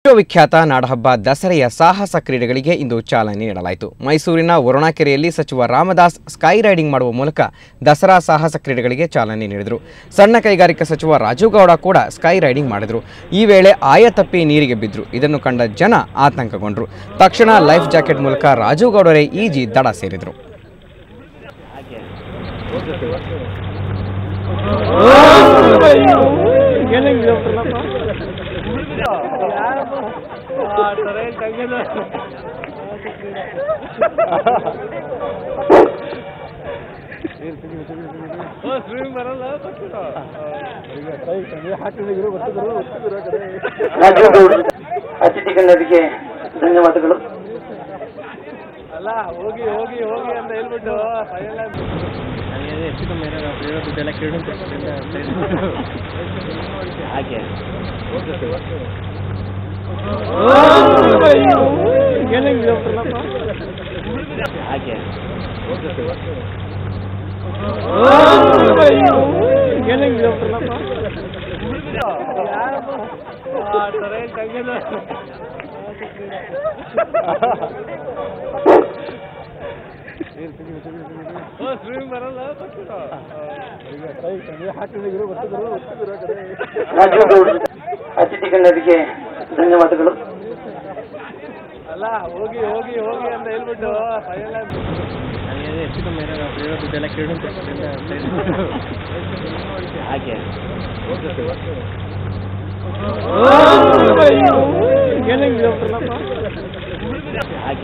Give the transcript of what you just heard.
ವಿಶ್ವವಿಖ್ಯಾತ ನಾಡಹಬ್ಬ ದಸರೆಯ ಸಾಹಸ ಕ್ರೀಡೆಗಳಿಗೆ ಇಂದು ಚಾಲನೆ ನೀಡಲಾಯಿತು. ಮೈಸೂರಿನ ವರುಣಾಕೆರೆಯಲ್ಲಿ ಸಚಿವ ರಾಮದಾಸ್ ಸ್ಕೈ ರೈಡಿಂಗ್ ಮಾಡುವ ಮೂಲಕ ದಸರಾ ಸಾಹಸ ಕ್ರೀಡೆಗಳಿಗೆ ಚಾಲನೆ ನೀಡಿದರು. ಸಣ್ಣ ಕೈಗಾರಿಕಾ ಸಚಿವ ರಾಜು ಗೌಡ ಕೂಡ ಸ್ಕೈ ರೈಡಿಂಗ್ ಮಾಡಿದರು. ಈ ವೇಳೆ ಆಯತಪ್ಪಿ ನೀರಿಗೆ ಬಿದ್ದರು. ಇದನ್ನು ಕಂಡ ಜನ ಆತಂಕಗೊಂಡರು. ತಕ್ಷಣ ಲೈಫ್ ಜಾಕೆಟ್ ಮೂಲಕ ರಾಜು ಗೌಡರೇ ಈಜಿ ದಡ ಸೇರಿದರು. ಅತಿಥಿ ಗಣ್ಯರಿಗೆ ಧನ್ಯವಾದಗಳು. ಅಲ್ಲ ಹೋಗಿ ಹೋಗಿ ಹೋಗಿ ಅಂತ ಹೇಳ್ಬಿಟ್ಟು ಹೆಚ್ಚು ಕಮ್ಮಿ ದುಡ್ಡೆಲ್ಲ ಕೇಳಿ ಹಾಗೆ ಹಾಗೆ ರಾಜು ಗೌಡ ಅತಿಥಿ ಗಣ್ಯರಿಗೆ ಧನ್ಯವಾದಗಳು. ಅಲ್ಲ ಹೋಗಿ ಹೋಗಿ ಹೋಗಿ ಅಂತ ಹೇಳ್ಬಿಟ್ಟು ಹೆಚ್ಚು ಕಮ್ಮಿ ದುಡ್ಡೆಲ್ಲ ಕೇಳಿ ಹಾಗೆ ಹಾಗೆ